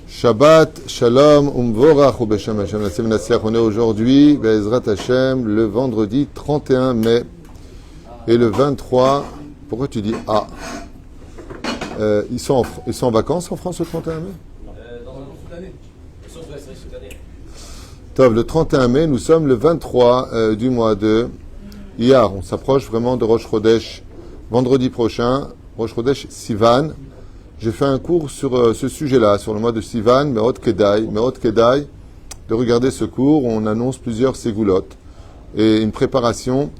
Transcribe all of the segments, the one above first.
Shabbat, Shalom, Umvorach, ou Beshem Hashem, la Semaine Nassiach. On est aujourd'hui, Be'ezrat Hashem, le vendredi 31 mai. Et le 23, pourquoi tu dis ah ils sont en vacances en France le 31 mai Dans toute l'année. Sauf que c'est toute l'année. Tov, le 31 mai, nous sommes le 23 du mois de Iyar. On s'approche vraiment de Rosh Chodesh. Vendredi prochain, Rosh Chodesh Sivan. J'ai fait un cours sur ce sujet-là, sur le mois de Sivan, Me'ot Kedai, de regarder ce cours où on annonce plusieurs ségoulottes et une préparation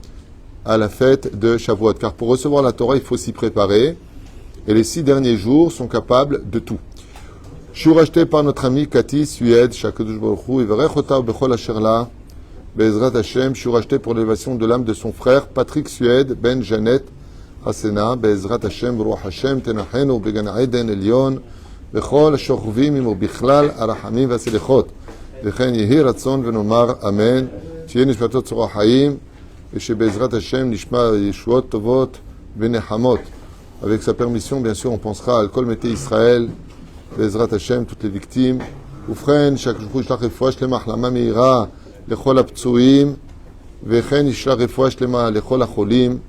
à la fête de Shavuot. Car pour recevoir la Torah, il faut s'y préparer. Et les 6 derniers jours sont capables de tout. Shiur acheté par notre ami Cathy Suède, Shakadosh Baruch Hu, Ivarechota Bechol Asherla, Be'ezrat Hashem, shiur acheté pour l'élévation de l'âme de son frère Patrick Suède, Ben Janet, Hasena, Be'ezrat Hashem, Ruach Hashem, Tenachenu, Began Eden, Elion, Bechol Ashochovim, Imur Bichlal, Arachamim, Vaselechot, Dechen Yehi Ratzon, Venomar, Amen, Tiye Nishmatot Tzorah Haim, et chez Be'ezrat Hashem, Nishma Yeshuot Tovot, Benechamot. Avec sa permission, bien sûr, on pensera à Kol Mété Israël, Be'ezrat Hashem, toutes les victimes. Oufren, chaque jour, Ishlach Refoua Shlema, Achlama Meira, Lechol HaPtsuim, Vechen Ishlach Refoua Shlema, Lechol HaCholim.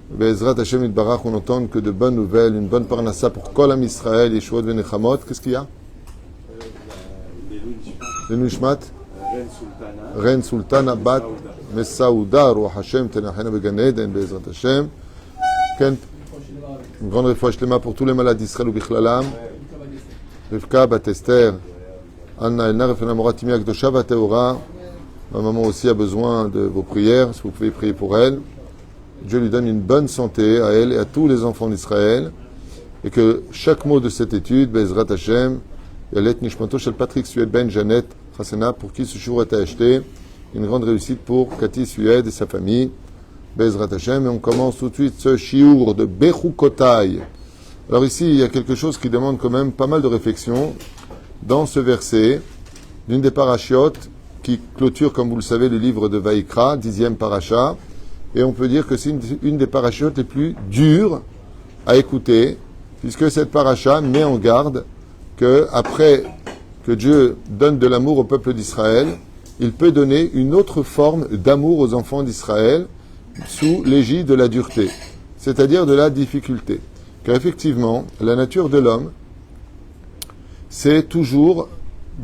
Be'ezrat Hashem Yitbarach, on entend que de bonnes nouvelles, une bonne parnassa pour Kol Am Israël, Yeshuot Benechamot. Qu'est-ce qu'il y a? Le Nishmat Reine Sultana Bat Messaouda, Ruach Hashem, Tenachena Began Eden, Be'ezrat Hashem. Une grande réfoua shlema pour tous les malades d'Israël ou Bichlalam. Rivka, Bat Esther, Anna Elna, Refena Moratimi, Akdosha, Vateora. Ma maman aussi a besoin de vos prières, si vous pouvez prier pour elle. Dieu lui donne une bonne santé à elle et à tous les enfants d'Israël. Et que chaque mot de cette étude, Be'ezrat Hashem, Yalet Nishmanto Shel Patrick Suède Ben Janet Hasena, pour qui ce jour a été acheté. Une grande réussite pour Cathy Suède et sa famille. Be'ezrat Hashem, et on commence tout de suite ce shiur de Bechukotai. Alors ici, il y a quelque chose qui demande quand même pas mal de réflexion. Dans ce verset, d'une des parachiotes qui clôture, comme vous le savez, le livre de Vaïkra, 10e paracha, et on peut dire que c'est une des parachiotes les plus dures à écouter, puisque cette paracha met en garde que après que Dieu donne de l'amour au peuple d'Israël, il peut donner une autre forme d'amour aux enfants d'Israël, sous l'égide de la dureté, c'est-à-dire de la difficulté. Car effectivement, la nature de l'homme, c'est toujours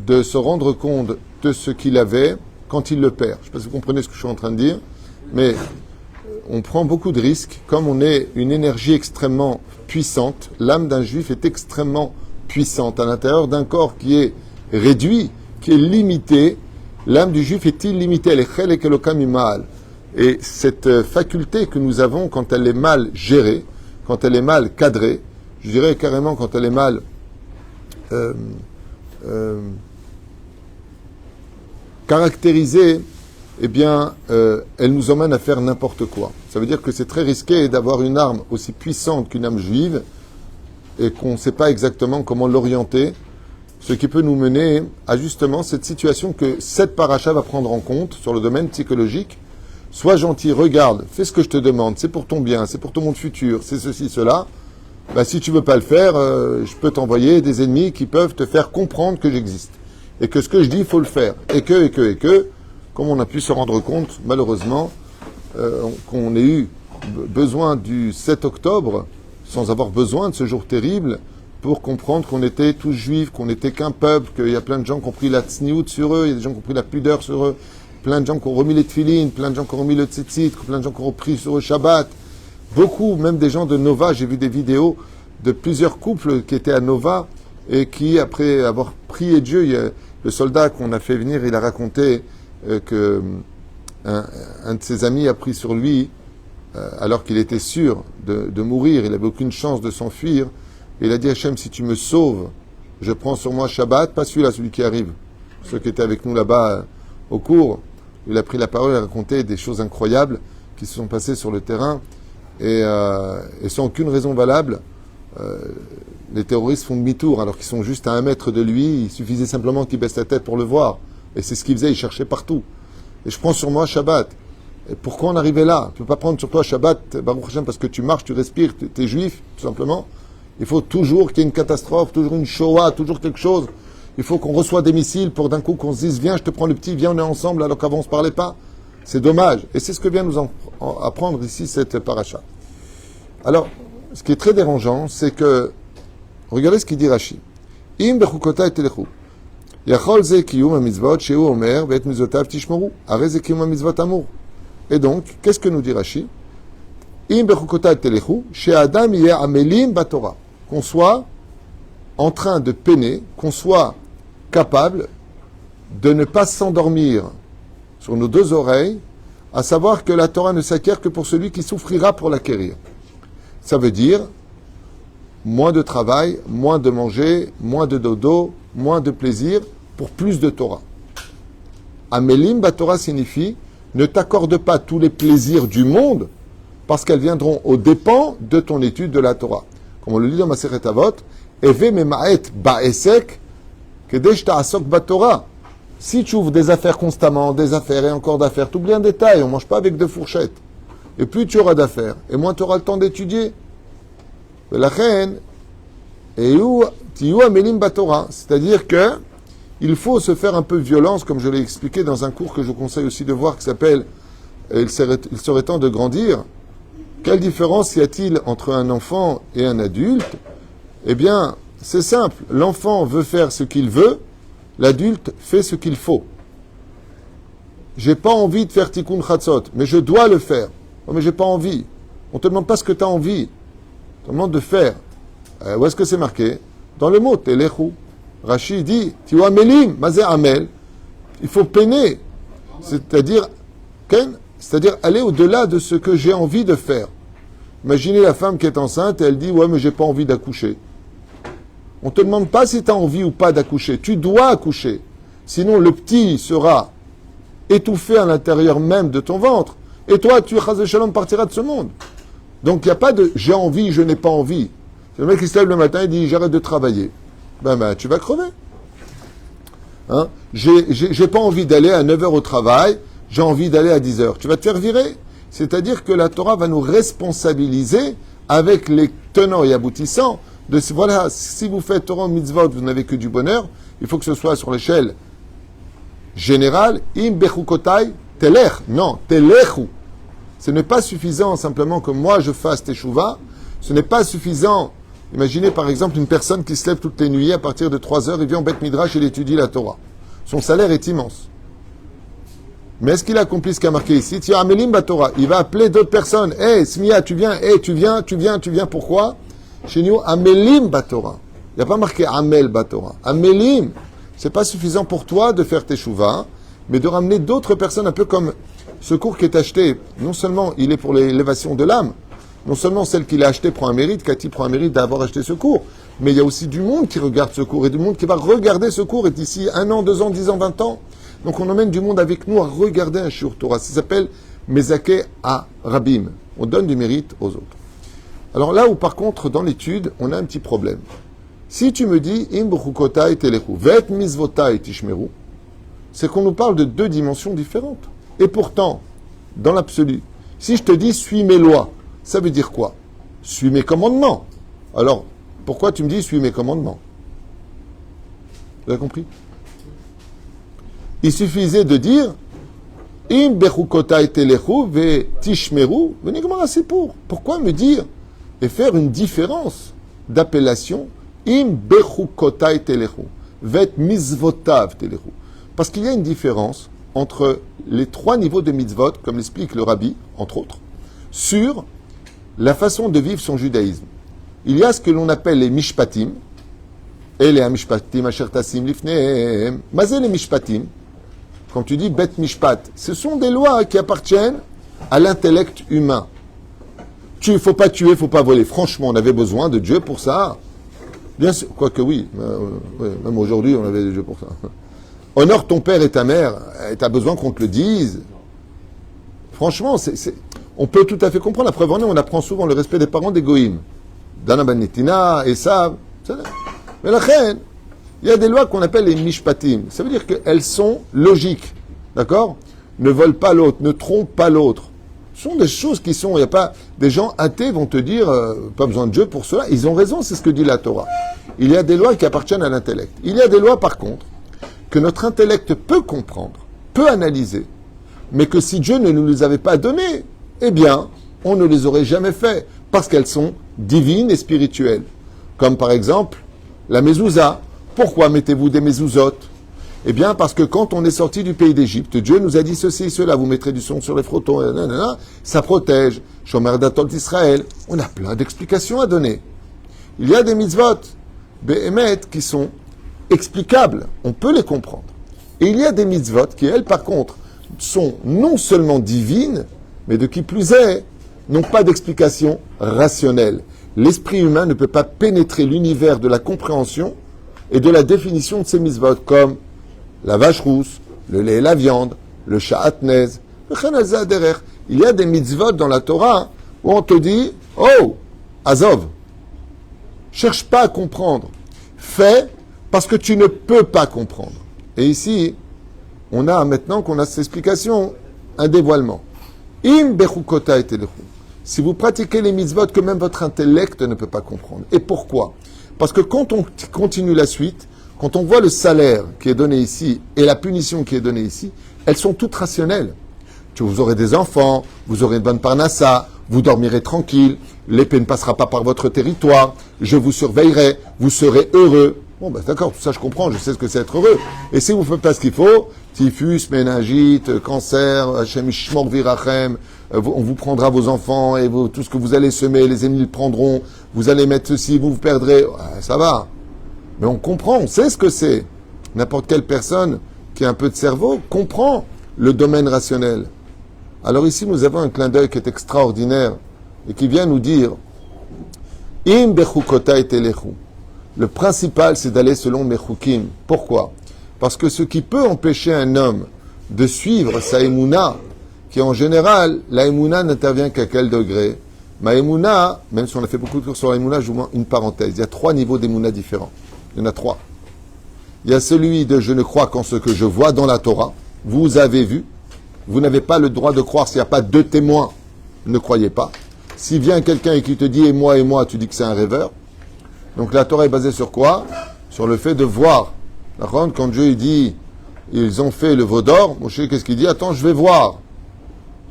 de se rendre compte de ce qu'il avait quand il le perd. Je ne sais pas si vous comprenez ce que je suis en train de dire, mais on prend beaucoup de risques. Comme on est une énergie extrêmement puissante, l'âme d'un juif est extrêmement puissante. À l'intérieur d'un corps qui est réduit, qui est limité, l'âme du juif est illimitée. Elle est chelek elokam imal. Et cette faculté que nous avons quand elle est mal gérée, quand elle est mal cadrée, je dirais carrément quand elle est mal caractérisée, eh bien, elle nous emmène à faire n'importe quoi. Ça veut dire que c'est très risqué d'avoir une arme aussi puissante qu'une âme juive et qu'on ne sait pas exactement comment l'orienter, ce qui peut nous mener à justement cette situation que cette paracha va prendre en compte sur le domaine psychologique. Sois gentil, regarde, fais ce que je te demande, c'est pour ton bien, c'est pour ton monde futur, c'est ceci, cela. Ben, si tu veux pas le faire, je peux t'envoyer des ennemis qui peuvent te faire comprendre que j'existe. Et que ce que je dis, il faut le faire. Et que, comme on a pu se rendre compte, malheureusement, qu'on ait eu besoin du 7 octobre, sans avoir besoin de ce jour terrible, pour comprendre qu'on était tous juifs, qu'on n'était qu'un peuple, qu'il y a plein de gens qui ont pris la tsniout sur eux, il y a des gens qui ont pris la pudeur sur eux, plein de gens qui ont remis les tefilines, plein de gens qui ont remis le tzitzit, plein de gens qui ont repris sur le Shabbat. Beaucoup, même des gens de Nova, j'ai vu des vidéos de plusieurs couples qui étaient à Nova et qui, après avoir prié Dieu, le soldat qu'on a fait venir, il a raconté que un de ses amis a pris sur lui, alors qu'il était sûr de mourir, il n'avait aucune chance de s'enfuir, et il a dit à Hachem, si tu me sauves, je prends sur moi Shabbat, pas celui-là, celui qui arrive. Ceux qui étaient avec nous là-bas au cours, il a pris la parole et a raconté des choses incroyables qui se sont passées sur le terrain et sans aucune raison valable. Les terroristes font demi-tour alors qu'ils sont juste à 1 mètre de lui. Il suffisait simplement qu'il baisse la tête pour le voir. Et c'est ce qu'il faisait, il cherchait partout. Et je prends sur moi Shabbat. Et pourquoi on arrivait là? Tu ne peux pas prendre sur toi Shabbat, Baruch Hashem, parce que tu marches, tu respires, tu es juif, tout simplement. Il faut toujours qu'il y ait une catastrophe, toujours une Shoah, toujours quelque chose. Il faut qu'on reçoive des missiles pour d'un coup qu'on se dise viens, je te prends le petit, viens, on est ensemble alors qu'avant on ne se parlait pas. C'est dommage. Et c'est ce que vient nous apprendre ici cette paracha. Alors, ce qui est très dérangeant, c'est que, regardez ce qu'il dit Rashi. Im bechukota et telechu. Yachol ze kiyum ha-mitzvot shehu omer ve'et mitzvotav tishmoru. Are ze kiyum ha-mitzvot amour. Et donc, qu'est-ce que nous dit Rashi? Im bechukota et telechu, she'adam yeh amelim batorah. Qu'on soit en train de peiner, qu'on soit capable de ne pas s'endormir sur nos deux oreilles, à savoir que la Torah ne s'acquiert que pour celui qui souffrira pour l'acquérir. Ça veut dire moins de travail, moins de manger, moins de dodo, moins de plaisir pour plus de Torah. Amelim Batorah signifie ne t'accorde pas tous les plaisirs du monde parce qu'elles viendront aux dépens de ton étude de la Torah. Comme on le lit dans Masechet Avot, Eve memaet ba'esek kedesh ta'asok batorah. Si tu ouvres des affaires constamment, des affaires et encore d'affaires, tu oublies un détail, on ne mange pas avec deux fourchettes. Et plus tu auras d'affaires, et moins tu auras le temps d'étudier. C'est-à-dire que il faut se faire un peu violence, comme je l'ai expliqué dans un cours que je vous conseille aussi de voir, qui s'appelle Il serait temps de grandir. Quelle différence y a-t-il entre un enfant et un adulte? Eh bien, c'est simple. L'enfant veut faire ce qu'il veut, l'adulte fait ce qu'il faut. J'ai pas envie de faire tikkun chatzot, mais je dois le faire. Oh, mais j'ai pas envie. On te demande pas ce que tu as envie. On te demande de faire. Où est-ce que c'est marqué? Dans le mot, telechu. Rashi dit, tu amelim, mazé amel. Il faut peiner. C'est-à-dire aller au-delà de ce que j'ai envie de faire. Imaginez la femme qui est enceinte et elle dit, ouais, mais j'ai pas envie d'accoucher. On ne te demande pas si tu as envie ou pas d'accoucher. Tu dois accoucher. Sinon, le petit sera étouffé à l'intérieur même de ton ventre. Et toi, tu, chas v'shalom, partiras de ce monde. Donc, il n'y a pas de j'ai envie, je n'ai pas envie. C'est le mec qui se lève le matin et dit j'arrête de travailler. Ben, tu vas crever. Hein? J'ai pas envie d'aller à 9h au travail, j'ai envie d'aller à 10h. Tu vas te faire virer. C'est-à-dire que la Torah va nous responsabiliser avec les tenants et aboutissants. Voilà, si vous faites Torah mitzvot, vous n'avez que du bonheur. Il faut que ce soit sur l'échelle générale. Im bechukotai telech. Non, telechu. Ce n'est pas suffisant simplement que moi je fasse teshuva. Ce n'est pas suffisant. Imaginez par exemple une personne qui se lève toutes les nuits à partir de 3h, il vient en Beth Midrash et il étudie la Torah. Son salaire est immense. Mais est-ce qu'il accomplit ce qui a marqué ici? Tiens, Amelim Batorah. Il va appeler d'autres personnes. Hey, Smia, tu viens. Hey, tu viens. Pourquoi? Chez nous, Amelim Batorah. Il n'y a pas marqué Amel Batorah. Amelim. C'est pas suffisant pour toi de faire tes chouvas, mais de ramener d'autres personnes, un peu comme ce cours qui est acheté. Non seulement il est pour l'élévation de l'âme, non seulement celle qu'il a acheté prend un mérite, Cathy prend un mérite d'avoir acheté ce cours, mais il y a aussi du monde qui regarde ce cours et du monde qui va regarder ce cours et d'ici 1 an, 2 ans, 10 ans, 20 ans. Donc on emmène du monde avec nous à regarder un shiur Torah. Ça s'appelle Mezake à Rabim. On donne du mérite aux autres. Alors là où par contre dans l'étude on a un petit problème. Si tu me dis Im b'chukotai telechu vet mizvotai tishmeru, c'est qu'on nous parle de 2 dimensions différentes. Et pourtant, dans l'absolu, si je te dis suis mes lois, ça veut dire quoi? Suis mes commandements. Alors, pourquoi tu me dis suis mes commandements? Vous avez compris? Il suffisait de dire Im bechukotai telechu ve tishmeru, venez comment c'est pour. Pourquoi me dire et faire une différence d'appellation Im bechukotai telechu vet mizvotav telechu? Parce qu'il y a une différence entre les 3 niveaux de mitzvot, comme l'explique le Rabbi, entre autres, sur la façon de vivre son judaïsme. Il y a ce que l'on appelle les mishpatim, et les mishpatim asher tasim lifnehem. Mazé les mishpatim, quand tu dis bet mishpat, ce sont des lois qui appartiennent à l'intellect humain. Il ne faut pas tuer, il ne faut pas voler. Franchement, on avait besoin de Dieu pour ça. Bien sûr, quoique oui, même aujourd'hui, on avait Dieu pour ça. Honore ton père et ta mère, tu as besoin qu'on te le dise. Franchement, on peut tout à fait comprendre. La preuve en est, on apprend souvent le respect des parents des goïms. Dana ben Netina, Esav. Mais la reine, il y a des lois qu'on appelle les mishpatim. Ça veut dire qu'elles sont logiques. D'accord? Ne vole pas l'autre, ne trompe pas l'autre. Ce sont des choses qui sont, il n'y a pas, des gens athées vont te dire, pas besoin de Dieu pour cela. Ils ont raison, c'est ce que dit la Torah. Il y a des lois qui appartiennent à l'intellect. Il y a des lois, par contre, que notre intellect peut comprendre, peut analyser, mais que si Dieu ne nous les avait pas données, eh bien, on ne les aurait jamais fait, parce qu'elles sont divines et spirituelles. Comme par exemple, la mezouza. Pourquoi mettez-vous des mezouzotes? Eh bien, parce que quand on est sorti du pays d'Égypte, Dieu nous a dit ceci, cela, vous mettrez du son sur les frottons, ça protège. Shomer Datol d'Israël. On a plein d'explications à donner. Il y a des mitzvot, Behemet, qui sont explicables. On peut les comprendre. Et il y a des mitzvot qui, elles, par contre, sont non seulement divines, mais de qui plus est, n'ont pas d'explication rationnelle. L'esprit humain ne peut pas pénétrer l'univers de la compréhension et de la définition de ces mitzvot, comme la vache rousse, le lait et la viande, le sha'atnez, le chanazah derer. Il y a des mitzvot dans la Torah où on te dit, oh, Azov, cherche pas à comprendre. Fais parce que tu ne peux pas comprendre. Et ici, on a, maintenant qu'on a cette explication, un dévoilement. Im bechukota et telechu. Si vous pratiquez les mitzvot que même votre intellect ne peut pas comprendre. Et pourquoi? Parce que quand on continue la suite, quand on voit le salaire qui est donné ici et la punition qui est donnée ici, elles sont toutes rationnelles. Vous aurez des enfants, vous aurez une bonne parnassa, vous dormirez tranquille, l'épée ne passera pas par votre territoire, je vous surveillerai, vous serez heureux. Bon, ben d'accord, tout ça je comprends, je sais ce que c'est être heureux. Et si vous ne faites pas ce qu'il faut, typhus, méningite, cancer, Hashem Ishmor Virachem, on vous prendra vos enfants et tout ce que vous allez semer, les ennemis le prendront, vous allez mettre ceci, vous perdrez. Ouais, ça va. Mais on comprend, on sait ce que c'est. N'importe quelle personne qui a un peu de cerveau comprend le domaine rationnel. Alors ici, nous avons un clin d'œil qui est extraordinaire et qui vient nous dire Im bechukota et telechu. Le principal, c'est d'aller selon mes chukim. Pourquoi? Parce que ce qui peut empêcher un homme de suivre sa émouna, qui en général, la émouna n'intervient qu'à quel degré? Ma émouna, même si on a fait beaucoup de cours sur la émouna, je vous mets une parenthèse. Il y a 3 niveaux d'émouna différents. Il y en a 3. Il y a celui de je ne crois qu'en ce que je vois dans la Torah. Vous avez vu. Vous n'avez pas le droit de croire s'il n'y a pas 2 témoins. Ne croyez pas. Si vient quelqu'un et qui te dit et moi, tu dis que c'est un rêveur. Donc la Torah est basée sur quoi? Sur le fait de voir. Quand Dieu dit ils ont fait le veau d'or, Moshe, qu'est-ce qu'il dit? Attends, je vais voir.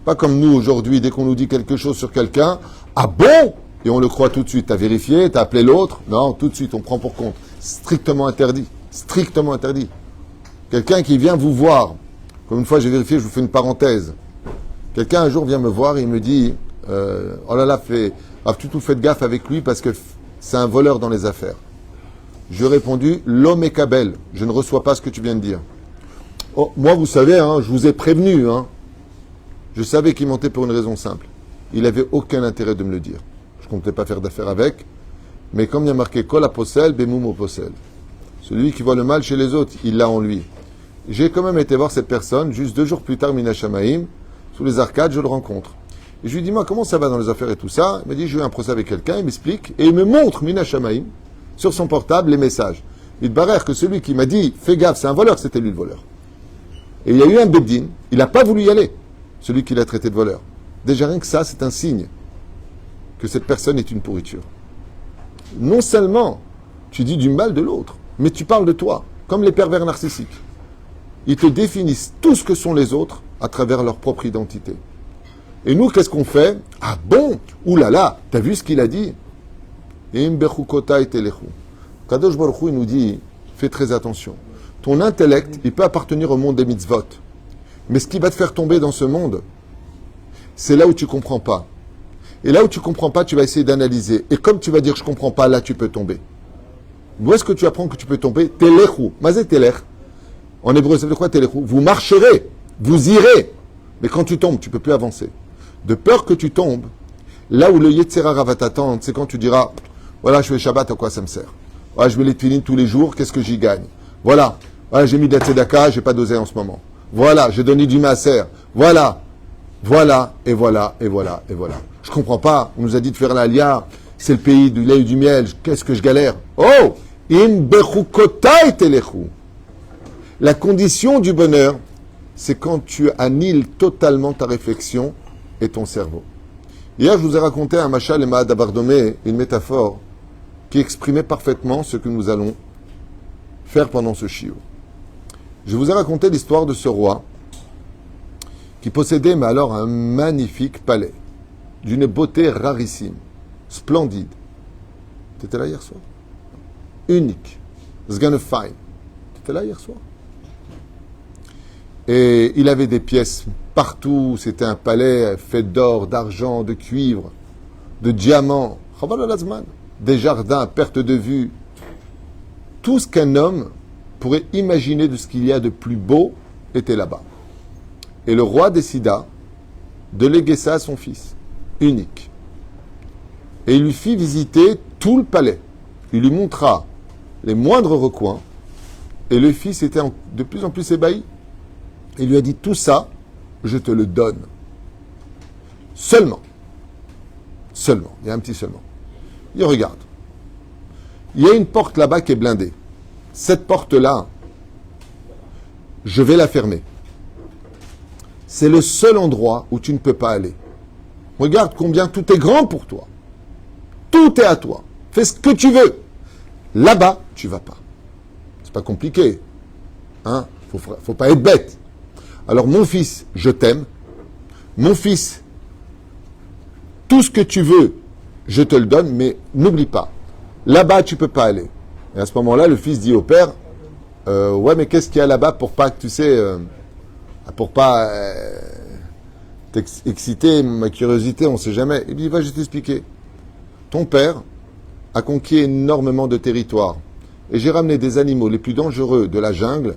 Pas comme nous aujourd'hui, dès qu'on nous dit quelque chose sur quelqu'un, ah bon? Et on le croit tout de suite. T'as vérifié, t'as appelé l'autre? Non, tout de suite, on prend pour compte. Strictement interdit. Strictement interdit. Quelqu'un qui vient vous voir, comme une fois j'ai vérifié, je vous fais une parenthèse. Quelqu'un un jour vient me voir et il me dit oh là là, tout faites gaffe avec lui parce que c'est un voleur dans les affaires. Je lui ai répondu l'homme est kabel, je ne reçois pas ce que tu viens de dire. Oh, moi, vous savez, je vous ai prévenu. Je savais qu'il mentait pour une raison simple. Il n'avait aucun intérêt de me le dire. Je ne comptais pas faire d'affaires avec. Mais comme il y a marqué Kol aposel, bemum oposel. Celui qui voit le mal chez les autres, il l'a en lui. J'ai quand même été voir cette personne, juste 2 jours plus tard, Mina Shamaim, sous les arcades, je le rencontre. Et je lui dis, moi, comment ça va dans les affaires et tout ça? Il m'a dit, j'ai eu un procès avec quelqu'un, il m'explique, et il me montre, Mina Shamaim, sur son portable, les messages. Il te barère que celui qui m'a dit, fais gaffe, c'est un voleur, c'était lui le voleur. Et il y a eu un beddin, il n'a pas voulu y aller, celui qui l'a traité de voleur. Déjà, rien que ça, c'est un signe que cette personne est une pourriture. Non seulement tu dis du mal de l'autre, mais tu parles de toi, comme les pervers narcissiques. Ils te définissent tout ce que sont les autres à travers leur propre identité. Et nous, qu'est-ce qu'on fait? Ah bon? Ouh là là, t'as vu ce qu'il a dit? Kadosh Baruch Hu, il nous dit, fais très attention. Ton intellect, il peut appartenir au monde des mitzvot. Mais ce qui va te faire tomber dans ce monde, c'est là où tu comprends pas. Et là où tu comprends pas, tu vas essayer d'analyser. Et comme tu vas dire je comprends pas, là tu peux tomber. Où est-ce que tu apprends que tu peux tomber? Telechu. Mazé telech. En hébreu, ça veut dire quoi telechu? Vous marcherez, vous irez. Mais quand tu tombes, tu peux plus avancer. De peur que tu tombes, là où le Yetzirah va t'attendre, c'est quand tu diras, voilà, je fais Shabbat, à quoi ça me sert? Voilà, je mets les tefilines tous les jours, qu'est-ce que j'y gagne? Voilà, j'ai mis de la tzedaka, j'ai pas dosé en ce moment. Voilà, j'ai donné du maaser. Voilà, et voilà. Je comprends pas, on nous a dit de faire l'Alia, c'est le pays du lait et du miel, qu'est-ce que je galère? Oh! In bechukotai telechu. La condition du bonheur, c'est quand tu annihiles totalement ta réflexion et ton cerveau. Hier, je vous ai raconté un machal et ma'ad abardomé, une métaphore, qui exprimait parfaitement ce que nous allons faire pendant ce shiur. Je vous ai raconté l'histoire de ce roi qui possédait, mais alors, un magnifique palais, d'une beauté rarissime, splendide. Tu étais là hier soir? Unique. Zganefine. Tu étais là hier soir? Et il avait des pièces partout. C'était un palais fait d'or, d'argent, de cuivre, de diamants. Des jardins à perte de vue. Tout ce qu'un homme pourrait imaginer de ce qu'il y a de plus beau était là-bas. Et le roi décida de léguer ça à son fils, unique. Et il lui fit visiter tout le palais. Il lui montra les moindres recoins. Et le fils était de plus en plus ébahi. Il lui a dit, tout ça, je te le donne. Seulement. Seulement. Il y a un petit seulement. Il regarde. Il y a une porte là-bas qui est blindée. Cette porte-là, je vais la fermer. C'est le seul endroit où tu ne peux pas aller. Regarde combien tout est grand pour toi. Tout est à toi. Fais ce que tu veux. Là-bas, tu vas pas. C'est pas compliqué. Hein? Faut pas être bête. Alors, mon fils, je t'aime. Mon fils, tout ce que tu veux, je te le donne, mais n'oublie pas. Là-bas, tu peux pas aller. Et à ce moment-là, le fils dit au père, ouais, mais qu'est-ce qu'il y a là-bas pour pas que tu sais, pour pas t'exciter ma curiosité, on sait jamais. Il dit, va, je vais t'expliquer. Ton père a conquis énormément de territoire. Et j'ai ramené des animaux les plus dangereux de la jungle,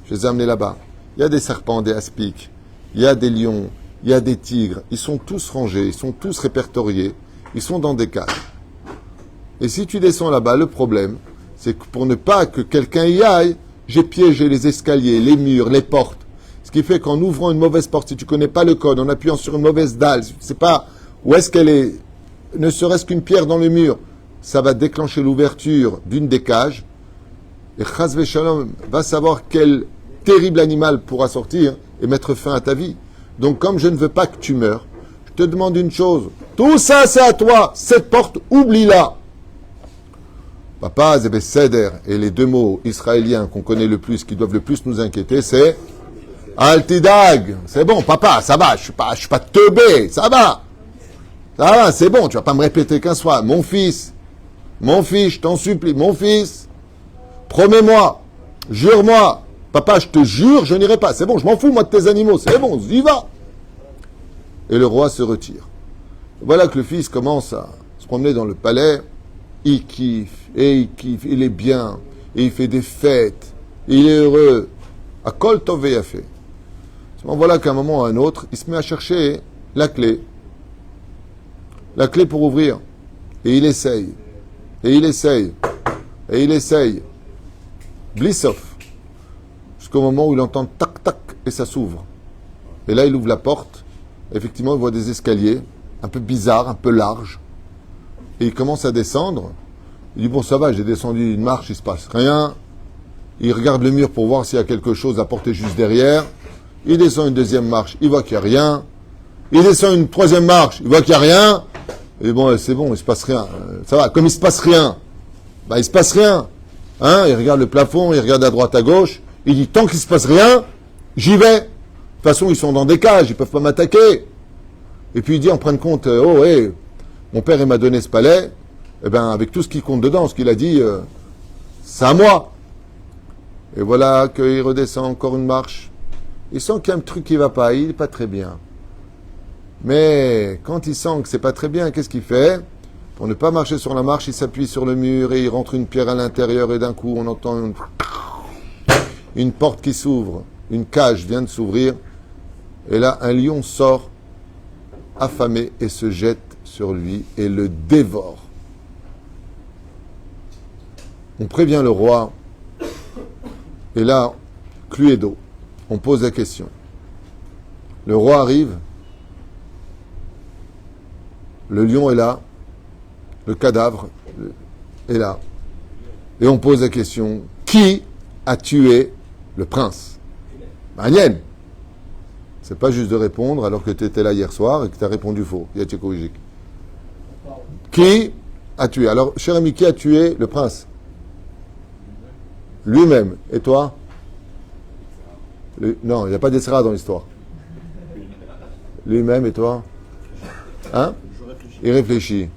je les ai amenés là-bas. Il y a des serpents, des aspics, il y a des lions, il y a des tigres. Ils sont tous rangés, ils sont tous répertoriés, ils sont dans des cages. Et si tu descends là-bas, le problème, c'est que pour ne pas que quelqu'un y aille, j'ai piégé les escaliers, les murs, les portes. Ce qui fait qu'en ouvrant une mauvaise porte, si tu ne connais pas le code, en appuyant sur une mauvaise dalle, si tu ne sais pas où est-ce qu'elle est, ne serait-ce qu'une pierre dans le mur, ça va déclencher l'ouverture d'une des cages. Et Chazve Shalom va savoir quel terrible animal pourra sortir et mettre fin à ta vie. Donc comme je ne veux pas que tu meurs, je te demande une chose. Tout ça, c'est à toi. Cette porte, oublie-la. Papa, Zebe Seder, et les deux mots israéliens qu'on connaît le plus, qui doivent le plus nous inquiéter, c'est Altidag. C'est bon, papa, ça va. Je suis pas teubé. Ça va. Ça va, c'est bon. Tu vas pas me répéter qu'un soir. Mon fils, je t'en supplie, mon fils, promets-moi, jure-moi. Papa, je te jure, je n'irai pas. C'est bon, je m'en fous, moi, de tes animaux. C'est bon, y va. Et le roi se retire. Voilà que le fils commence à se promener dans le palais. Il kiffe, et il kiffe, il est bien, et il fait des fêtes, et il est heureux. À Kol Tov Yafé. Voilà qu'à un moment ou à un autre, il se met à chercher la clé. La clé pour ouvrir. Et il essaye. Et il essaye. Et il essaye. Blissof. Jusqu'au moment où il entend tac tac et ça s'ouvre. Et là il ouvre la porte. Effectivement il voit des escaliers un peu bizarres, un peu larges. Et il commence à descendre. Il dit bon ça va, j'ai descendu une marche, il se passe rien. Il regarde le mur pour voir s'il y a quelque chose à porter juste derrière. Il descend une deuxième marche, il voit qu'il n'y a rien. Il descend une troisième marche, il voit qu'il n'y a rien. Et bon c'est bon, il se passe rien. Ça va, comme il se passe rien, bah il se passe rien. Hein, il regarde le plafond, il regarde à droite, à gauche. Il dit, tant qu'il ne se passe rien, j'y vais. De toute façon, ils sont dans des cages, ils ne peuvent pas m'attaquer. Et puis il dit, en fin de compte, mon père, il m'a donné ce palais. Eh bien, avec tout ce qui compte dedans, ce qu'il a dit, c'est à moi. Et voilà qu'il redescend encore une marche. Il sent qu'il y a un truc qui ne va pas, il n'est pas très bien. Mais quand il sent que c'est pas très bien, qu'est-ce qu'il fait? Pour ne pas marcher sur la marche, il s'appuie sur le mur et il rentre une pierre à l'intérieur et d'un coup on entend une porte qui s'ouvre, une cage vient de s'ouvrir et là un lion sort affamé et se jette sur lui et le dévore. On prévient le roi et là, Cluedo, on pose la question. Le roi arrive, le lion est là, le cadavre est là. Et on pose la question, qui a tué le prince? Manienne. C'est pas juste de répondre alors que tu étais là hier soir et que tu as répondu faux. Qui a tué. Alors, cher ami, qui a tué le prince? Lui-même. Et toi? Non, il n'y a pas d'Esra dans l'histoire. Lui-même et toi? Hein? Il réfléchit.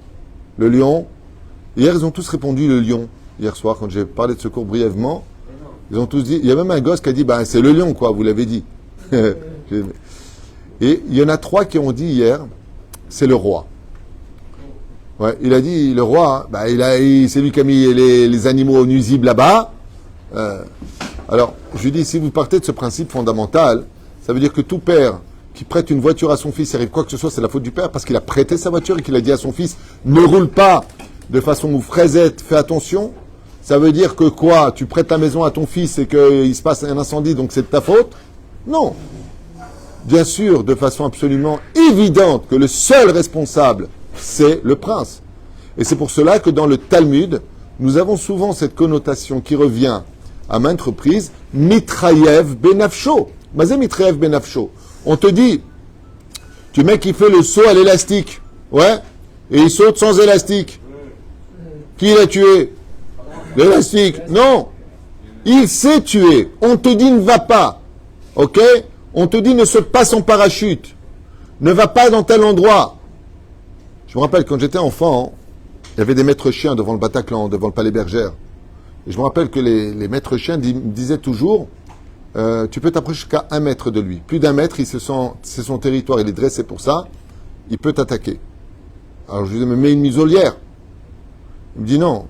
Le lion? Hier, ils ont tous répondu le lion. Hier soir, quand j'ai parlé de ce cours brièvement, ils ont tous dit, il y a même un gosse qui a dit, bah, c'est le lion, quoi, vous l'avez dit. Et il y en a 3 qui ont dit hier, c'est le roi. Ouais, il a dit, le roi, bah, c'est lui qui a mis les animaux nuisibles là-bas. Alors, je lui dis, si vous partez de ce principe fondamental, ça veut dire que tout père qui prête une voiture à son fils, arrive quoi que ce soit, c'est la faute du père, parce qu'il a prêté sa voiture et qu'il a dit à son fils, ne roule pas de façon où fraisette, fais attention. Ça veut dire que quoi? Tu prêtes ta maison à ton fils et qu'il se passe un incendie, donc c'est de ta faute? Non. Bien sûr, de façon absolument évidente, que le seul responsable, c'est le prince. Et c'est pour cela que dans le Talmud, nous avons souvent cette connotation qui revient à maintes reprises, mitrayev benafsho. Mazé mitrayev benafsho. On te dit, tu mets qui fait le saut à l'élastique, ouais, et il saute sans élastique. Qui l'a tué? L'élastique. Non. Il s'est tué. On te dit ne va pas. Ok? On te dit ne saute pas sans parachute. Ne va pas dans tel endroit. Je me rappelle quand j'étais enfant, il y avait des maîtres chiens devant le Bataclan, devant le Palais Bergère. Et je me rappelle que les maîtres chiens disaient toujours, tu peux t'approcher jusqu'à 1 mètre de lui. Plus d'1 mètre, c'est son territoire, il est dressé pour ça, il peut t'attaquer. Alors je lui dis, mais mets une muselière. Il me dit non,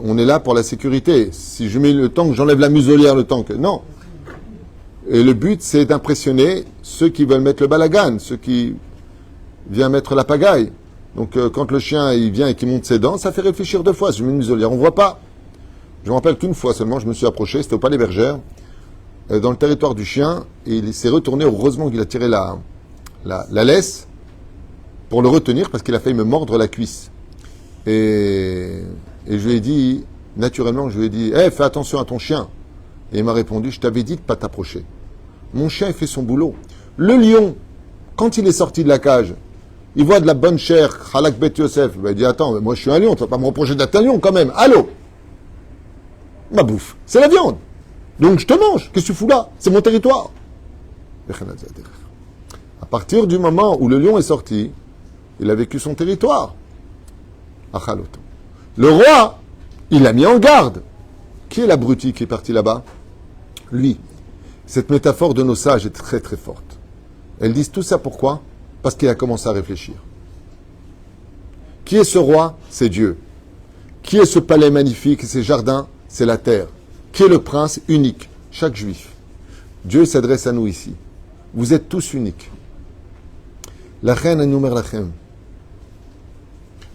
on est là pour la sécurité. Si je mets le tank, j'enlève la muselière, le tank. Non. Et le but, c'est d'impressionner ceux qui veulent mettre le balagan, ceux qui viennent mettre la pagaille. Donc quand le chien il vient et qu'il monte ses dents, ça fait réfléchir 2 fois. Si je mets une muselière, on ne voit pas. Je me rappelle qu'une fois seulement, je me suis approché, c'était au Palais Bergère, dans le territoire du chien, et il s'est retourné, heureusement qu'il a tiré la laisse pour le retenir, parce qu'il a failli me mordre la cuisse. Et je lui ai dit, naturellement, je lui ai dit, hey, fais attention à ton chien. Et il m'a répondu, je t'avais dit de ne pas t'approcher. Mon chien, il fait son boulot. Le lion, quand il est sorti de la cage, il voit de la bonne chair, Khalak Bet Yosef. Il dit, attends, mais moi je suis un lion, tu vas pas me reprocher d'être un lion quand même. Allô? Ma bouffe, c'est la viande. Donc je te mange. Qu'est-ce que tu fous là? C'est mon territoire. À partir du moment où le lion est sorti, il a vécu son territoire. Le roi, il l'a mis en garde. Qui est l'abruti qui est parti là-bas? Lui. Cette métaphore de nos sages est très très forte. Elles disent tout ça pourquoi? Parce qu'il a commencé à réfléchir. Qui est ce roi? C'est Dieu. Qui est ce palais magnifique et ces jardins? C'est la terre. Qui est le prince unique? Chaque juif. Dieu s'adresse à nous ici. Vous êtes tous uniques. Lachem anumer lachem.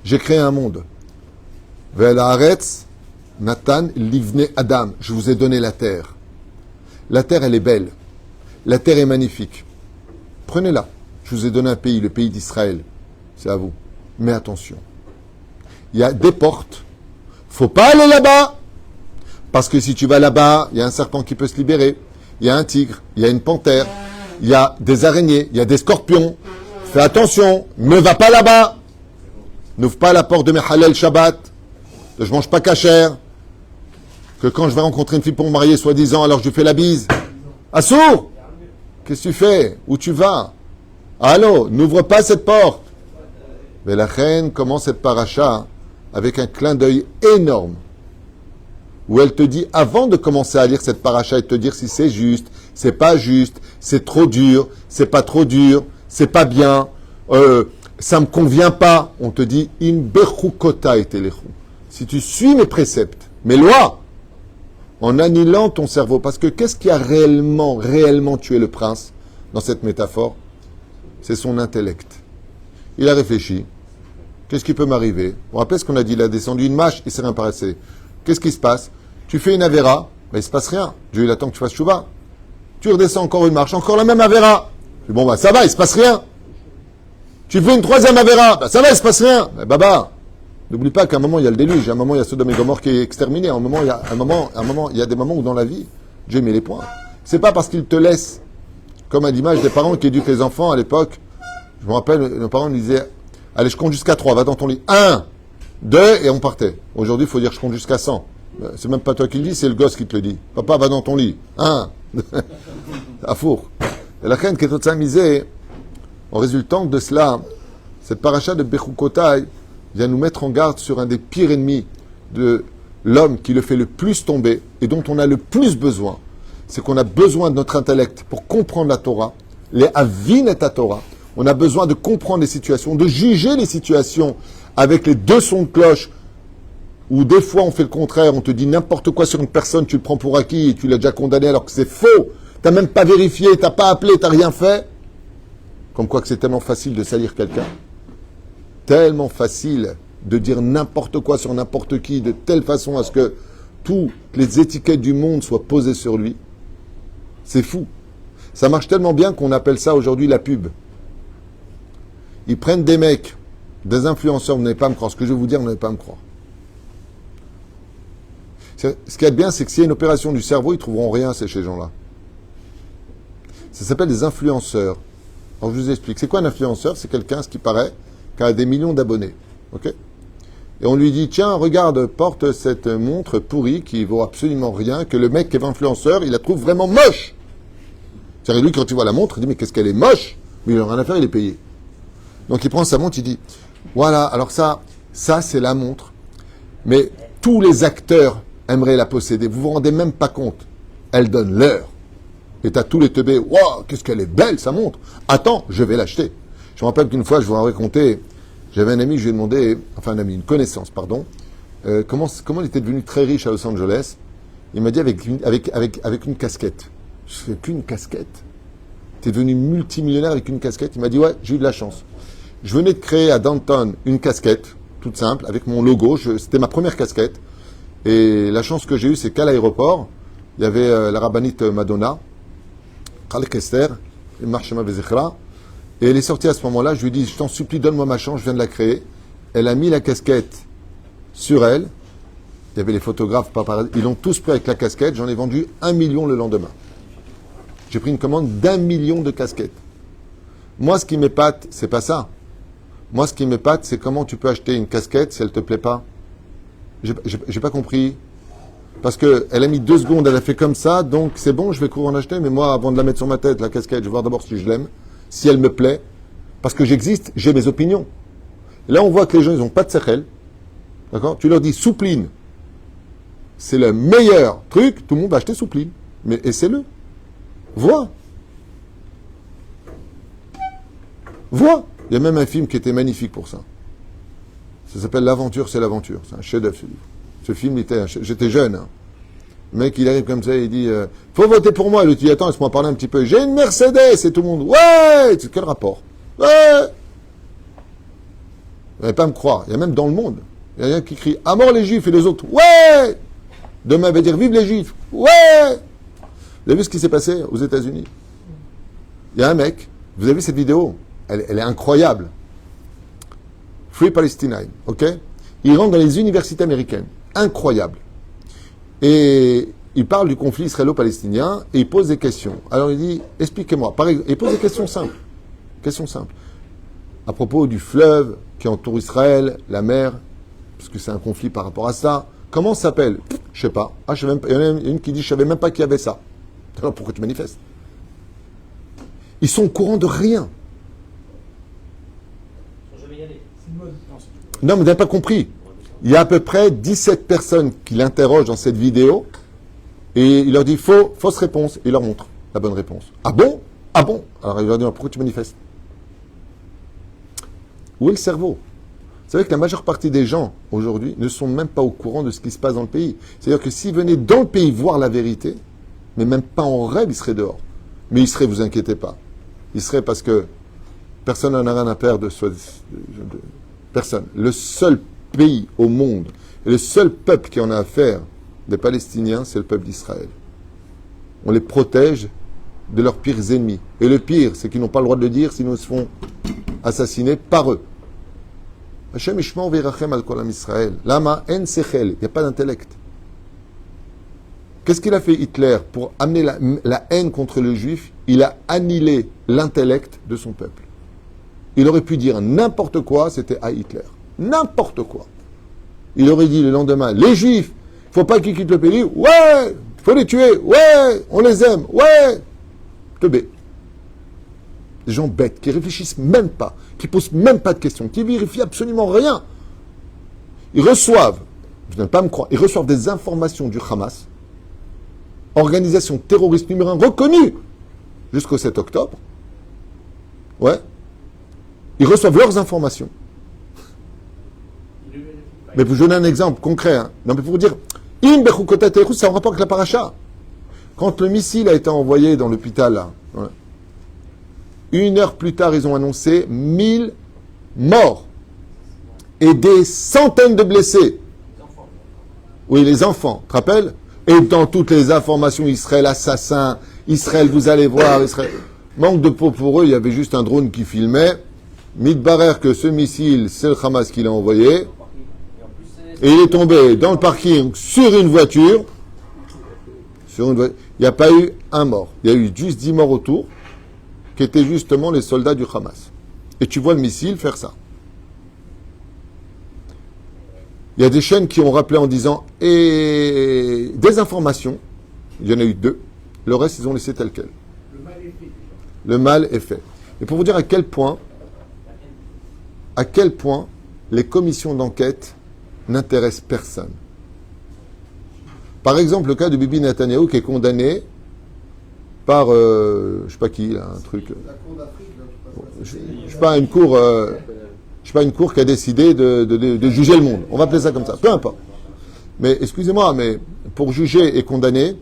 J'ai créé un monde. Ve'el haaretz Nathan livne Adam. Je vous ai donné la terre. La terre, elle est belle. La terre est magnifique. Prenez-la. Je vous ai donné un pays, le pays d'Israël. C'est à vous. Mais attention. Il y a des portes. Faut pas aller là-bas. Parce que si tu vas là-bas, il y a un serpent qui peut se libérer. Il y a un tigre. Il y a une panthère. Il y a des araignées. Il y a des scorpions. Fais attention. Ne va pas là-bas. N'ouvre pas la porte de mes halal Shabbat. Que je mange pas cachère. Que quand je vais rencontrer une fille pour me marier, soi-disant, alors je lui fais la bise. Assour! Qu'est-ce que tu fais? Où tu vas? Allô? N'ouvre pas cette porte. Mais la reine commence cette paracha avec un clin d'œil énorme. Où elle te dit, avant de commencer à lire cette paracha et de te dire si c'est juste, c'est pas juste, c'est trop dur, c'est pas trop dur, c'est pas bien, ça me convient pas. On te dit, in berchukota et telechu. Si tu suis mes préceptes, mes lois, en annihilant ton cerveau, parce que qu'est-ce qui a réellement tué le prince dans cette métaphore? C'est son intellect. Il a réfléchi. Qu'est-ce qui peut m'arriver? Vous vous rappelez ce qu'on a dit? Il a descendu une mâche, il s'est rien paraissé. Qu'est-ce qui se passe? Tu fais une avéra, mais il se passe rien. Dieu, il attend que tu fasses chouva. Tu redescends encore une marche, encore la même avéra. Bon, bah, ça va, il se passe rien. Tu fais une 3e avéra, bah, ça va, il se passe rien. Bah, baba. N'oublie pas qu'à un moment, il y a le déluge. À un moment, il y a Sodome et Gomorrhe qui est exterminé. À un moment, il y a des moments où dans la vie, Dieu met les points. C'est pas parce qu'il te laisse, comme à l'image des parents qui éduquent les enfants à l'époque. Je me rappelle, nos parents nous disaient, allez, je compte jusqu'à 3, va dans ton lit. 1, 2 et on partait. Aujourd'hui, il faut dire je compte jusqu'à 100. C'est même pas toi qui le dis, c'est le gosse qui te le dit. Papa, va dans ton lit. 1. À four. Et la reine qui est toute misée, en résultant de cela, cette paracha de Bechukotai vient nous mettre en garde sur un des pires ennemis de l'homme qui le fait le plus tomber et dont on a le plus besoin. C'est qu'on a besoin de notre intellect pour comprendre la Torah, les avin et la Torah. On a besoin de comprendre les situations, de juger les situations avec les 2 sons de cloche, où des fois on fait le contraire, on te dit n'importe quoi sur une personne, tu le prends pour acquis et tu l'as déjà condamné alors que c'est faux. T'as même pas vérifié, t'as pas appelé, t'as rien fait. Comme quoi que c'est tellement facile de salir quelqu'un. Tellement facile de dire n'importe quoi sur n'importe qui, de telle façon à ce que toutes les étiquettes du monde soient posées sur lui. C'est fou. Ça marche tellement bien qu'on appelle ça aujourd'hui la pub. Ils prennent des mecs, des influenceurs, vous n'allez pas me croire. Ce que je vais vous dire, vous n'allez pas me croire. Ce qu'il y a de bien, c'est que s'il y a une opération du cerveau, ils ne trouveront rien, ces gens-là. Ça s'appelle des influenceurs. Alors je vous explique. C'est quoi un influenceur? C'est quelqu'un, ce qui paraît, qui a des millions d'abonnés. Ok? Et on lui dit, tiens, regarde, porte cette montre pourrie qui vaut absolument rien, que le mec qui est influenceur, il la trouve vraiment moche. C'est-à-dire, lui, quand il voit la montre, il dit, mais qu'est-ce qu'elle est moche? Mais il n'a rien à faire, il est payé. Donc il prend sa montre, il dit, voilà, alors ça c'est la montre. Mais tous les acteurs aimeraient la posséder. Vous vous rendez même pas compte. Elle donne l'heure. Et t'as tous les teubés, waouh, qu'est-ce qu'elle est belle, sa montre. Attends, je vais l'acheter. Je me rappelle qu'une fois, je vous racontais, j'avais un ami, je lui ai demandé, enfin un ami, une connaissance, pardon, comment il était devenu très riche à Los Angeles. Il m'a dit avec une casquette. Je fais qu'une casquette. T'es devenu multimillionnaire avec une casquette. Il m'a dit, ouais, j'ai eu de la chance. Je venais de créer à Downtown une casquette, toute simple, avec mon logo. C'était ma première casquette. Et la chance que j'ai eue, c'est qu'à l'aéroport, il y avait la rabbinite Madonna, Khalek Esther, Marshema Vezichra. Et elle est sortie à ce moment-là. Je lui ai dit, je t'en supplie, donne-moi ma chance, je viens de la créer. Elle a mis la casquette sur elle. Il y avait les photographes, ils l'ont tous pris avec la casquette. J'en ai vendu 1 million le lendemain. J'ai pris une commande d'1 million de casquettes. Moi, ce qui m'épate, c'est pas ça. Moi, ce qui m'épate, c'est comment tu peux acheter une casquette si elle te plaît pas. J'ai pas compris. Parce que elle a mis 2 secondes, elle a fait comme ça, donc c'est bon, je vais courir en acheter, mais moi, avant de la mettre sur ma tête, la casquette, je vais voir d'abord si je l'aime, si elle me plaît. Parce que j'existe, j'ai mes opinions. Et là, on voit que les gens, ils n'ont pas de sechel. D'accord? Tu leur dis soupline. C'est le meilleur truc, tout le monde va acheter soupline. Mais essaie-le. Vois. Vois. Il y a même un film qui était magnifique pour ça. Ça s'appelle L'aventure, c'est l'aventure. C'est un chef-d'œuvre, ce livre. Ce film, j'étais jeune. Hein. Le mec, il arrive comme ça, il dit faut voter pour moi. Et l'autre dit attends, laisse-moi parler un petit peu. J'ai une Mercedes et tout le monde. Ouais. C'est quel rapport? Ouais. Vous n'allez pas me croire. Il y a même dans le monde. Il y a un qui crie à mort les juifs et les autres. Ouais. Demain, il va dire vive les juifs. Ouais. Vous avez vu ce qui s'est passé aux États-Unis? Il y a un mec. Vous avez vu cette vidéo? Elle est incroyable. Free Palestine, ok? Il rentre dans les universités américaines. Incroyable. Et il parle du conflit israélo-palestinien et il pose des questions. Alors il dit, expliquez-moi. Pareil, il pose des questions simples. Questions simples. À propos du fleuve qui entoure Israël, la mer, parce que c'est un conflit par rapport à ça. Comment ça s'appelle? Je sais pas. Ah, je sais même pas. Il y en a une qui dit, je savais même pas qu'il y avait ça. Alors pourquoi tu manifestes? Ils sont au courant de rien. Non, mais vous n'avez pas compris. Il y a à peu près 17 personnes qui l'interrogent dans cette vidéo et il leur dit fausse réponse. Il leur montre la bonne réponse. Ah bon? Ah bon? Alors il leur dit pourquoi tu manifestes? Où est le cerveau? Vous savez que la majeure partie des gens aujourd'hui ne sont même pas au courant de ce qui se passe dans le pays. C'est-à-dire que s'ils venaient dans le pays voir la vérité, mais même pas en rêve, ils seraient dehors. Mais ils seraient, vous inquiétez pas. Ils seraient parce que personne n'en a rien à faire de personne. Le seul pays au monde et le seul peuple qui en a affaire des Palestiniens, c'est le peuple d'Israël. On les protège de leurs pires ennemis. Et le pire, c'est qu'ils n'ont pas le droit de le dire, sinon ils se font assassiner par eux. Hashem Ishmael Virachem al Kolam Israël. Lama en sechel. Il n'y a pas d'intellect. Qu'est-ce qu'il a fait Hitler pour amener la haine contre le juif? Il a annihilé l'intellect de son peuple. Il aurait pu dire n'importe quoi, c'était à Hitler. N'importe quoi. il aurait dit le lendemain, les Juifs, faut pas qu'ils quittent le pays, ouais, faut les tuer, ouais, on les aime, ouais, teubé. Des gens bêtes, qui réfléchissent même pas, qui posent même pas de questions, qui vérifient absolument rien. Ils reçoivent, vous n'allez pas me croire, ils reçoivent des informations du Hamas, organisation terroriste numéro 1 reconnue jusqu'au 7 octobre. Ouais. Ils reçoivent leurs informations. Mais pour vous donner un exemple concret, hein. Non, mais pour vous dire, c'est en rapport avec la paracha. Quand le missile a été envoyé dans l'hôpital, là, voilà, 1 heure plus tard, ils ont annoncé 1000 morts et des centaines de blessés. Oui, les enfants, tu te rappelles? Et dans toutes les informations, Israël assassin, Israël, vous allez voir, Israël. Manque de peau pour eux, il y avait juste un drone qui filmait. Midbarer que ce missile, c'est le Hamas qui l'a envoyé. Et il est tombé dans le parking sur une voiture. Il n'y a pas eu un mort. Il y a eu juste 10 morts autour, qui étaient justement les soldats du Hamas. Et tu vois le missile faire ça. Il y a des chaînes qui ont rappelé en disant et des informations. Il y en a eu 2. Le reste, ils ont laissé tel quel. Le mal est fait. Et pour vous dire à quel point les commissions d'enquête n'intéressent personne. Par exemple, le cas de Bibi Netanyahou qui est condamné par, je sais pas qui, là, un truc. Je sais pas, une cour. Je sais pas, une cour qui a décidé de juger le monde. On va appeler ça comme ça. Peu importe. Mais excusez-moi, mais pour juger et condamner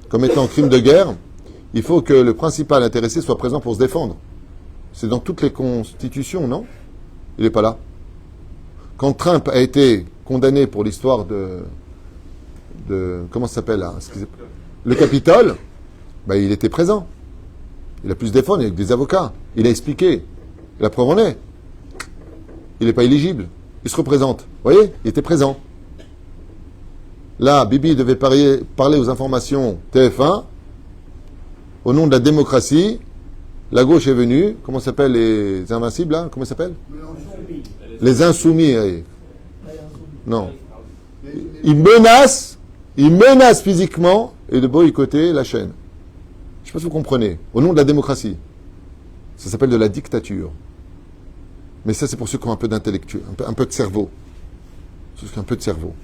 comme étant crime de guerre, il faut que le principal intéressé soit présent pour se défendre. C'est dans toutes les constitutions, non? Il n'est pas là. Quand Trump a été condamné pour l'histoire de comment ça s'appelle là? Le Capitole, ben, il était présent. Il a pu se défendre avec des avocats. Il a expliqué. La preuve en est. Il n'est pas éligible. Il se représente. Vous voyez? Il était présent. Là, Bibi devait parler aux informations TF1. Au nom de la démocratie, la gauche est venue. Comment s'appellent les invincibles, là? Comment ça s'appelle? Les insoumis. Non. Ils menacent physiquement et de boycotter la chaîne. Je ne sais pas si vous comprenez. Au nom de la démocratie. Ça s'appelle de la dictature. Mais ça, c'est pour ceux qui ont un peu d'intellectuel, un peu de cerveau. Ceux qui ont un peu de cerveau.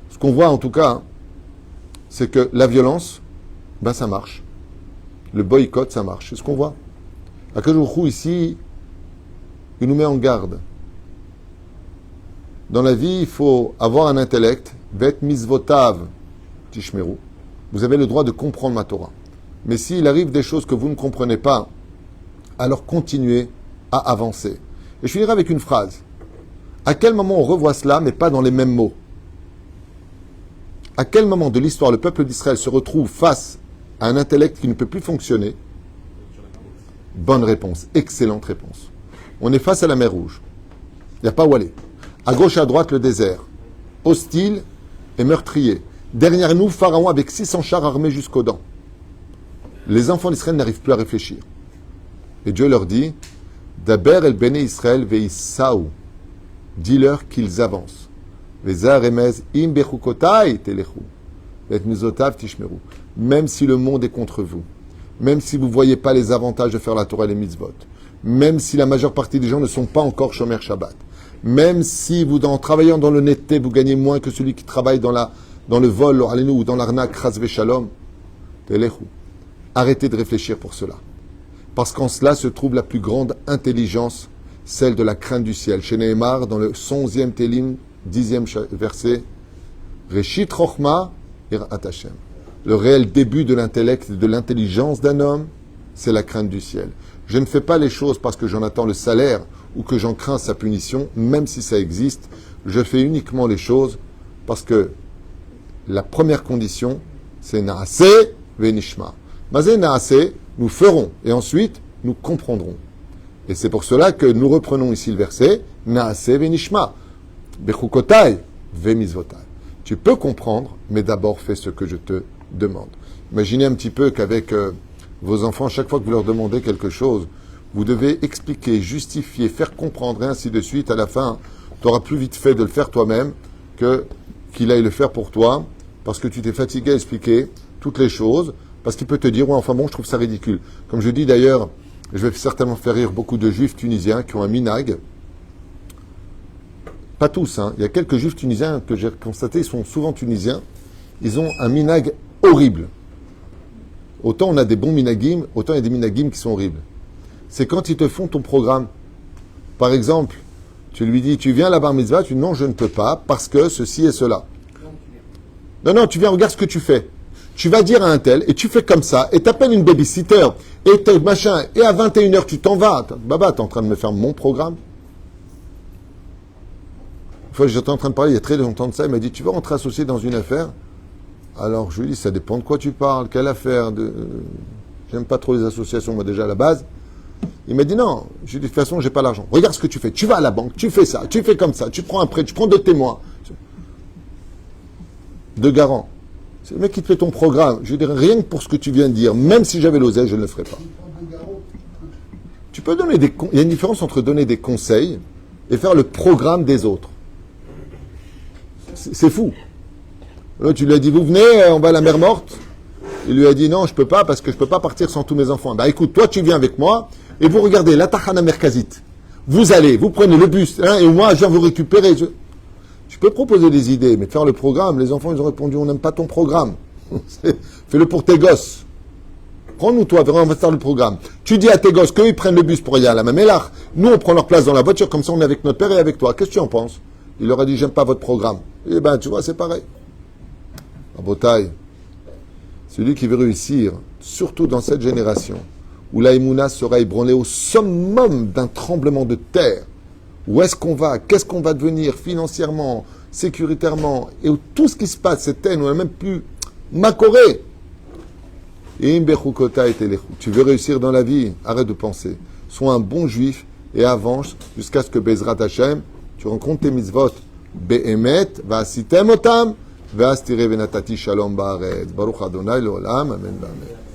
Ce qu'on voit, en tout cas, c'est que la violence, ben ça marche. Le boycott, ça marche. C'est ce qu'on voit. Akadosh ici, il nous met en garde. Dans la vie, il faut avoir un intellect. Vet misvotav tishmeru. Vous avez le droit de comprendre ma Torah. Mais s'il arrive des choses que vous ne comprenez pas, alors continuez à avancer. Et je finirai avec une phrase. À quel moment on revoit cela, mais pas dans les mêmes mots? À quel moment de l'histoire le peuple d'Israël se retrouve face à un intellect qui ne peut plus fonctionner? Bonne réponse, excellente réponse. On est face à la mer Rouge. Il n'y a pas où aller. À gauche et à droite, le désert. Hostile et meurtrier. Derrière nous, Pharaon avec 600 chars armés jusqu'aux dents. Les enfants d'Israël n'arrivent plus à réfléchir. Et Dieu leur dit, Daber el Bene Israël veissaou. Dis-leur qu'ils avancent. Vezar remez im bechukotai telechu. Et mizotav tishmeru. Même si le monde est contre vous, même si vous ne voyez pas les avantages de faire la Torah et les mitzvot, même si la majeure partie des gens ne sont pas encore Shomer Shabbat, même si vous, en travaillant dans l'honnêteté, vous gagnez moins que celui qui travaille dans le vol, ou dans l'arnaque, chas v'shalom, telechu. Arrêtez de réfléchir pour cela. Parce qu'en cela se trouve la plus grande intelligence, celle de la crainte du ciel. Chez Nehemar, dans le 11e Télim, 10e verset, Reshit Chochma Irat Hashem. Le réel début de l'intellect et de l'intelligence d'un homme, c'est la crainte du ciel. Je ne fais pas les choses parce que j'en attends le salaire ou que j'en crains sa punition, même si ça existe. Je fais uniquement les choses parce que la première condition, c'est Naase Venishma. Mazé Naase, nous ferons, et ensuite, nous comprendrons. Et c'est pour cela que nous reprenons ici le verset, Naase Venishma, Bechukotai Vemizvotai. Tu peux comprendre, mais d'abord fais ce que je te demande. Imaginez un petit peu qu'avec vos enfants, chaque fois que vous leur demandez quelque chose, vous devez expliquer, justifier, faire comprendre, et ainsi de suite. À la fin, tu auras plus vite fait de le faire toi-même qu'il aille le faire pour toi, parce que tu t'es fatigué à expliquer toutes les choses, parce qu'il peut te dire, ouais, enfin bon, je trouve ça ridicule. Comme je dis d'ailleurs, je vais certainement faire rire beaucoup de juifs tunisiens qui ont un minag. Pas tous, hein. Il y a quelques juifs tunisiens que j'ai constatés, ils sont souvent tunisiens. Ils ont un minag horrible. Autant on a des bons minagim, autant il y a des minagim qui sont horribles. C'est quand ils te font ton programme. Par exemple, tu lui dis, tu viens à la bar mitzvah, tu dis non, je ne peux pas, parce que ceci et cela. Non, tu viens, regarde ce que tu fais. Tu vas dire à un tel, et tu fais comme ça, et t'appelles une babysitter, et t'es machin, et à 21h tu t'en vas. Baba, t'es en train de me faire mon programme. Une fois, j'étais en train de parler, il y a très longtemps de ça, il m'a dit, tu veux rentrer associé dans une affaire? Alors, je lui dis, ça dépend de quoi tu parles, quelle affaire J'aime pas trop les associations, moi, déjà, à la base. Il m'a dit, non. Je lui ai dit, de toute façon, j'ai pas l'argent. Regarde ce que tu fais. Tu vas à la banque, tu fais ça, tu fais comme ça, tu prends un prêt, tu prends 2 témoins. 2 garants. C'est le mec qui te fait ton programme. Je lui dis, rien que pour ce que tu viens de dire, même si j'avais l'oseille, je ne le ferais pas. Tu peux donner des... Il y a une différence entre donner des conseils et faire le programme des autres. C'est fou. Là, tu lui as dit, vous venez, on va à la mer morte. Il lui a dit, non, je peux pas parce que je peux pas partir sans tous mes enfants. Bah écoute, toi, tu viens avec moi et vous regardez la Tahana Merkazit. Vous allez, vous prenez le bus hein, et moi, je viens vous récupérer. Je peux proposer des idées, mais de faire le programme, les enfants, ils ont répondu, on n'aime pas ton programme. Fais-le pour tes gosses. Prends-nous, toi, on va faire le programme. Tu dis à tes gosses qu'eux, ils prennent le bus pour aller à la Mamélach. Nous, on prend leur place dans la voiture, comme ça, on est avec notre père et avec toi. Qu'est-ce que tu en penses? Il leur a dit, j'aime pas votre programme. Eh ben, tu vois, c'est pareil. En Bretagne, celui qui veut réussir, surtout dans cette génération, où la Emouna sera ébranlée au summum d'un tremblement de terre, où est-ce qu'on va, qu'est-ce qu'on va devenir financièrement, sécuritairement, et où tout ce qui se passe, c'est tel, on n'a même plus macoré. Tu veux réussir dans la vie, arrête de penser. Sois un bon juif et avance jusqu'à ce que Bezrat Hashem, tu rencontres tes mitzvot, Be'emet, Va'asitem otam, Va'astire venatati shalom ba'aretz. Baruch Adonai l'olam, amen, amen.